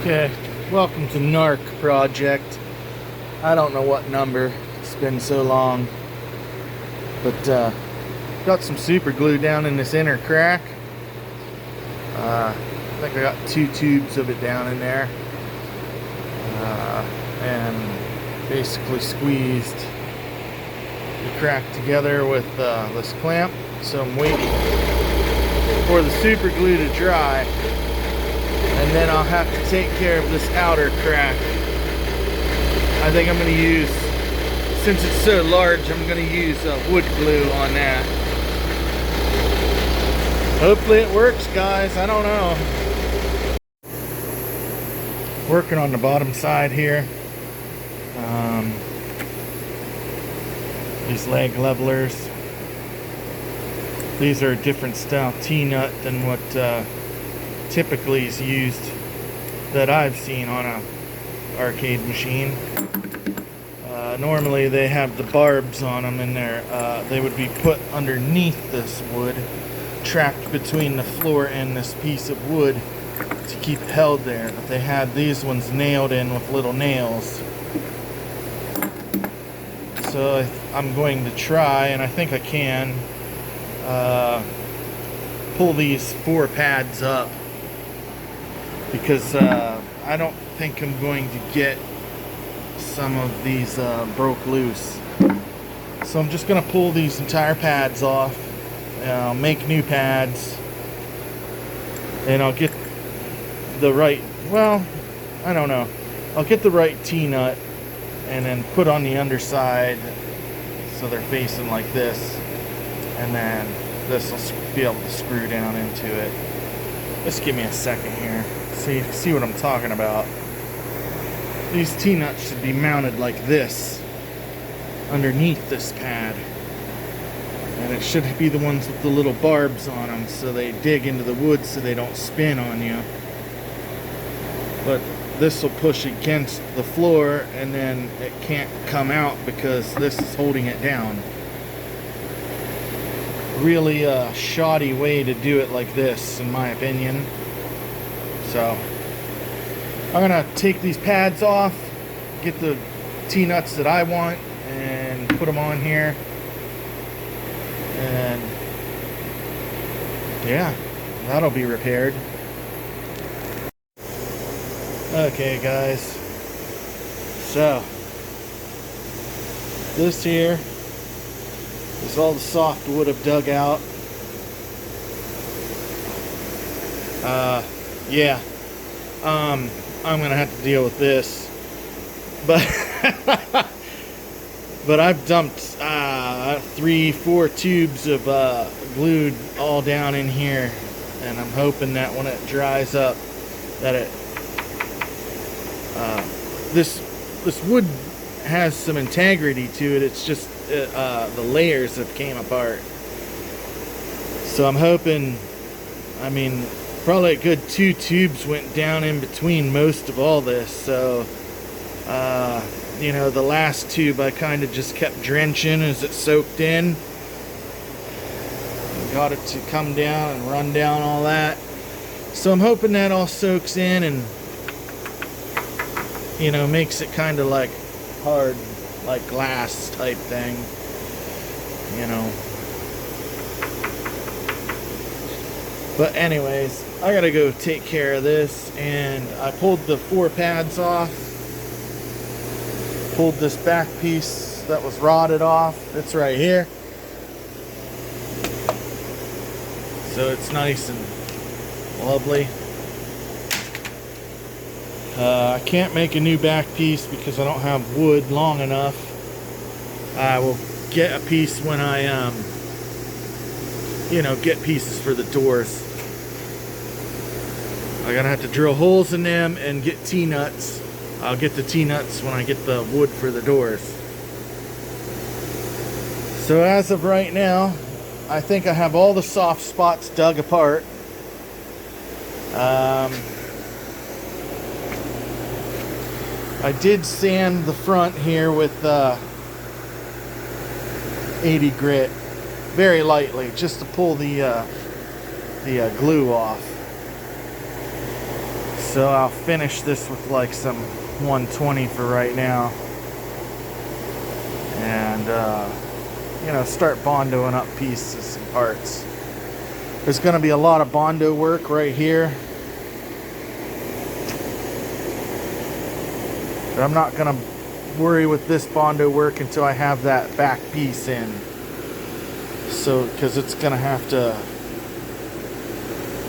Okay, welcome to Narc Project. I don't know what number, it's been so long. But got some super glue down in this inner crack. I think I got 2 tubes of it down in there. And basically squeezed the crack together with this clamp. So I'm waiting for the super glue to dry. And then I'll have to take care of this outer crack. I think I'm going to use, since it's so large, I'm going to use wood glue on that. Hopefully it works, guys. I don't know. Working on the bottom side here. These leg levelers. These are a different style T-nut than what typically is used that I've seen on a arcade machine. Normally they have the barbs on them in there. They would be put underneath this wood, trapped between the floor and this piece of wood to keep held there. But they had these ones nailed in with little nails. So I'm going to try, and I think I can, pull these 4 pads up, because I don't think I'm going to get some of these broke loose. So I'm just going to pull these entire pads off, make new pads, and I'll get the right, well, I don't know, I'll get the right T-nut and then put on the underside so they're facing like this, and then this will be able to screw down into it. Just give me a second here. See what I'm talking about. These T-nuts should be mounted like this underneath this pad, and it should be the ones with the little barbs on them so they dig into the wood so they don't spin on you. But this will push against the floor and then it can't come out because this is holding it down. Really a shoddy way to do it like this, in my opinion. So I'm gonna take these pads off, get the T-nuts that I want, and put them on here. And yeah, that'll be repaired. Okay, guys. So this here is all the soft wood I've dug out. Yeah. I'm gonna have to deal with this, but but I've dumped 3-4 tubes of glue all down in here, and I'm hoping that when it dries up, that it this wood has some integrity to it. It's just the layers have came apart. So I'm hoping, I mean, probably a good 2 tubes went down in between most of all this. So, you know, the last tube I kind of just kept drenching as it soaked in. Got it to come down and run down all that. So I'm hoping that all soaks in and, you know, makes it kind of like hard, like glass type thing, you know. But anyways, I gotta go take care of this, and I pulled the 4 pads off, pulled this back piece that was rotted off. It's right here, so it's nice and lovely. I can't make a new back piece because I don't have wood long enough. I will get a piece when I you know, get pieces for the doors. I'm gonna have to drill holes in them and get T-nuts. I'll get the T-nuts when I get the wood for the doors. So as of right now, I think I have all the soft spots dug apart. I did sand the front here with 80 grit, very lightly, just to pull the glue off. So I'll finish this with like some 120 for right now. And, you know, start bondoing up pieces and parts. There's going to be a lot of bondo work right here. But I'm not going to worry with this bondo work until I have that back piece in. So, because it's going to have to,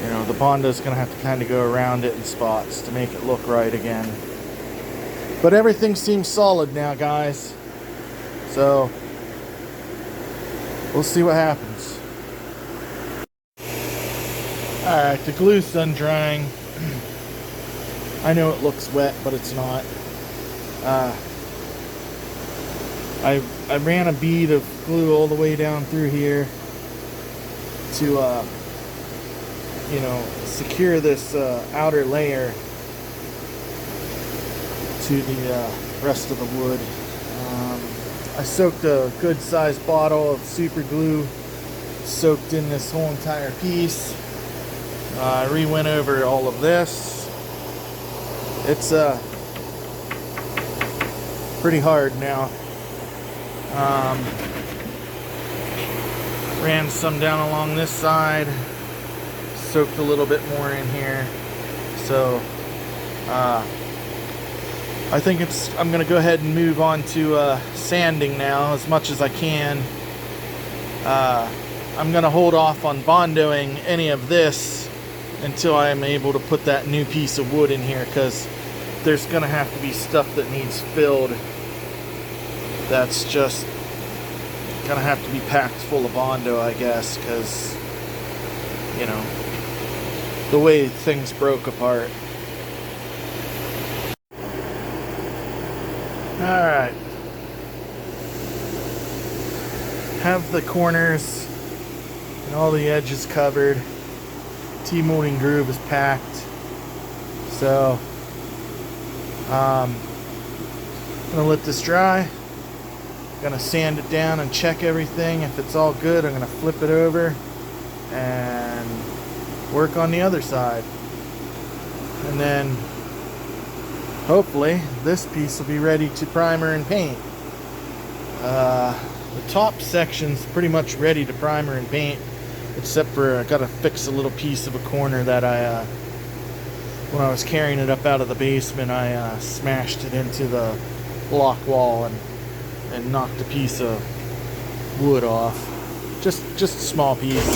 you know, the bondo's going to have to kind of go around it in spots to make it look right again. But everything seems solid now, guys. So, we'll see what happens. Alright, the glue's done drying. I know it looks wet, but it's not. I ran a bead of glue all the way down through here to, you know, secure this outer layer to the rest of the wood. I soaked a good sized bottle of super glue, soaked in this whole entire piece. I re-went over all of this. It's pretty hard now. Ran some down along this side, soaked a little bit more in here. So I think I'm gonna go ahead and move on to sanding now as much as I can. I'm gonna hold off on bondoing any of this until I'm able to put that new piece of wood in here, because there's gonna have to be stuff that needs filled that's just gonna have to be packed full of bondo, I guess, because, you know, the way things broke apart. Alright, have the corners and all the edges covered. T-molding groove is packed. So I'm gonna let this dry. Gonna sand it down and check everything. If it's all good, I'm gonna flip it over and work on the other side. And then hopefully this piece will be ready to primer and paint. The top section's pretty much ready to primer and paint, except for I gotta fix a little piece of a corner that I when I was carrying it up out of the basement, I smashed it into the block wall and knocked a piece of wood off. Just a small piece.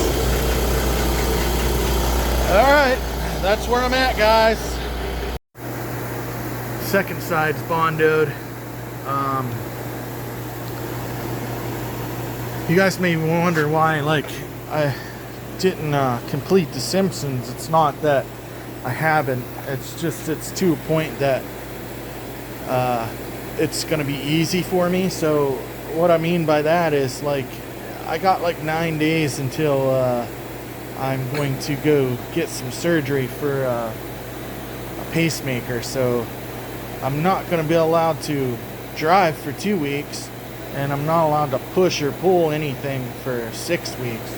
Alright, that's where I'm at, guys. Second side's bondoed. You guys may wonder why, like, I didn't complete The Simpsons. It's not that I haven't. It's just it's to a point that it's gonna be easy for me. So what I mean by that is, like, I got like 9 days until I'm going to go get some surgery for a pacemaker. So I'm not going to be allowed to drive for 2 weeks, and I'm not allowed to push or pull anything for 6 weeks.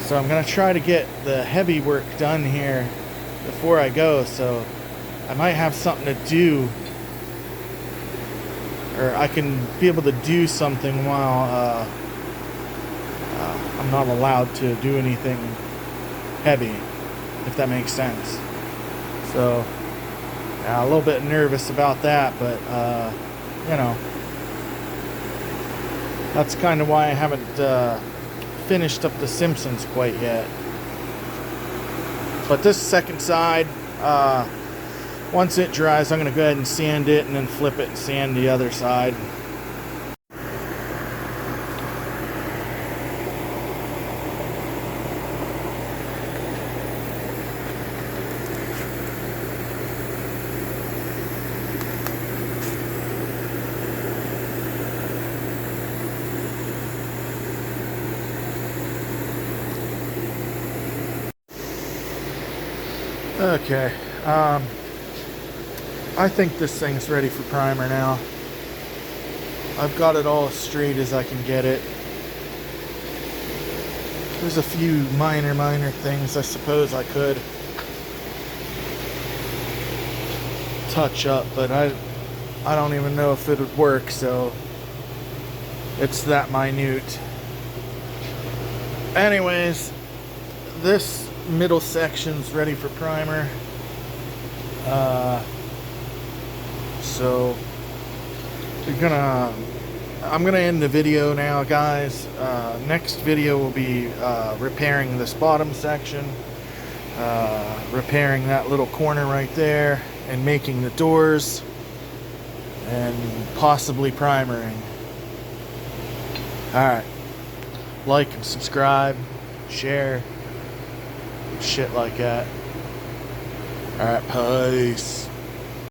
So I'm going to try to get the heavy work done here before I go, so I might have something to do, or I can be able to do something while I'm not allowed to do anything heavy, if that makes sense. So a little bit nervous about that, but you know, that's kind of why I haven't finished up The Simpsons quite yet. But this second side, once it dries, I'm going to go ahead and sand it and then flip it and sand the other side. Okay, I think this thing's ready for primer now. I've got it all as straight as I can get it. There's a few minor things I suppose I could touch up, but I don't even know if it would work, so it's that minute. Anyways, this middle section's ready for primer. So I'm gonna end the video now, guys. Next video will be repairing this bottom section, repairing that little corner right there, and making the doors, and possibly primering. Alright, like and subscribe, share, shit like that. Alright, peace.